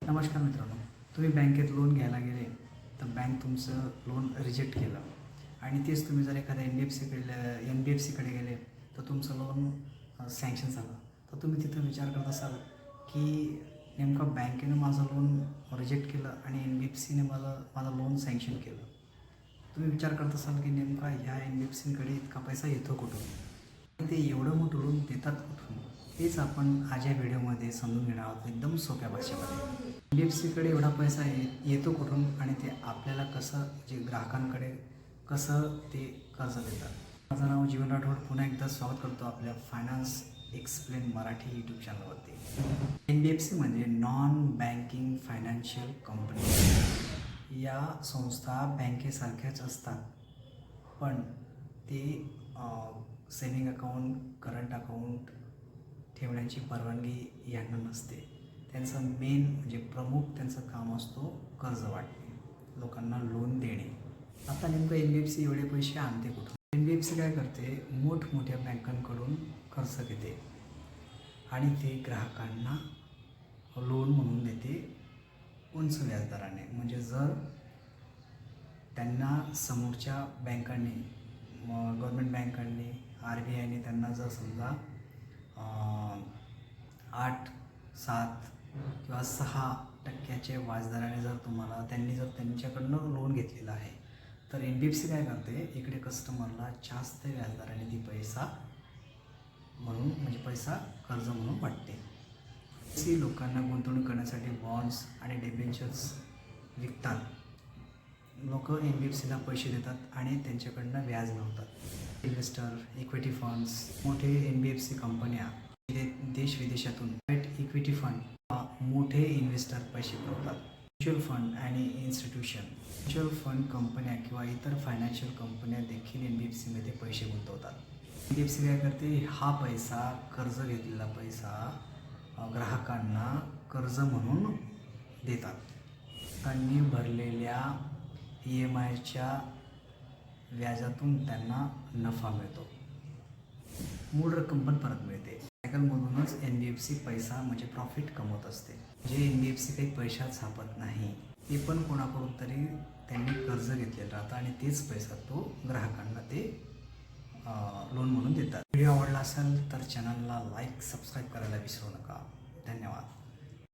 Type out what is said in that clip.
नमस्कार मित्रांनो, तुम्ही बँकेत लोन घ्यायला गेले तर बँक तुमचं लोन रिजेक्ट केलं आणि तेच तुम्ही जर एखाद्या एन बी एफ सीकडे गेले तर तुमचं लोन सँक्शन झालं. तर तुम्ही तिथं विचार करत असाल की नेमकं बँकेनं माझं लोन रिजेक्ट केलं आणि एन बी एफ सीने माझं लोन सँक्शन केलं. तुम्ही विचार करत असाल की नेमका ह्या एन बी एफ सीकडे इतका पैसा येतो कुठून, ते एवढं मोठं लोन देतात कुठून, हेच आपण आज या व्हिडिओमध्ये समजून घेणार आहोत एकदम सोप्या भाषेमध्ये. एन बी एफ सीकडे एवढा पैसा येतो कुठून आणि ते आपल्याला कसं ग्राहकांकडे कसं ते कर्ज देतात. माझं नाव जीवन राठोड, पुन्हा एकदा स्वागत करतो आपल्या फायनान्स एक्सप्लेन मराठी यूट्यूब चॅनलवरती. एन बी एफ सी म्हणजे नॉन बँकिंग फायनान्शियल कंपनी. या संस्था बँकेसारख्याच असतात, पण ते सेविंग अकाउंट, करंट अकाउंट ठेवण्याची परवानगी यांना नसते. त्यांचं मेन म्हणजे प्रमुख त्यांचं काम असतो कर्ज वाटणे, लोकांना लोन देणे. आता नेमकं एन बी एफ सी एवढे पैसे आणते कुठून? एन बी एफ सी काय करते, मोठमोठ्या बँकांकडून कर्ज घेते आणि ते ग्राहकांना लोन म्हणून देते उंच व्याजदराने. म्हणजे जर त्यांना समोरच्या बँकांनी, गव्हर्मेंट बँकांनी, आर बी आयने त्यांना जर समजा 8, 7 किंवा 6% व्याजदराने जर त्यांनी त्यांच्याकडनं लोन घेतलेलं आहे, तर एन बी एफ सी काय करते, इकडे कस्टमरला जास्त व्याजदराने ती पैसा म्हणून म्हणजे पैसा कर्ज म्हणून वाटते. सी लोकांना गुंतवणूक करण्यासाठी बॉन्ड्स आणि डिबेंचर्स विकतात. लोक एन बी एफ सीला पैसे देतात आणि त्यांच्याकडनं व्याज मिळवतात. इन्व्हेस्टर, इक्विटी फंड्स, मोठे एन बी एफ सी कंपन्या, देश विदेशातून प्रायव्हेट इक्विटी फंड, मोठे इन्व्हेस्टर पैसे पुरवतात. म्युच्युअल फंड आणि इन्स्टिट्यूशन, म्युच्युअल फंड कंपन्या किंवा इतर फायनान्शियल कंपन्या देखील एन बी एफ सीमध्ये पैसे गुंतवतात. एन बी एफ सी काय करते, हा पैसा, कर्ज घेतलेला पैसा ग्राहकांना कर्ज म्हणून देतात. त्यांनी भरलेल्या EMIच्या व्याजातून त्यांना नफा मिळतो. मूळ रक्कम पण परत मिळते. सायकलमधूनच एन बी एफ सी पैसा म्हणजे प्रॉफिट कमवत असते. जे एन बी एफ सी काही पैशात सापत नाही, ते पण कोणाकडून तरी त्यांनी कर्ज घेतलेलं राहतं आणि तेच पैसा तो ग्राहकांना ते लोन म्हणून देतात. व्हिडिओ आवडला असेल तर चॅनलला लाईक, सबस्क्राईब करायला विसरू नका. धन्यवाद.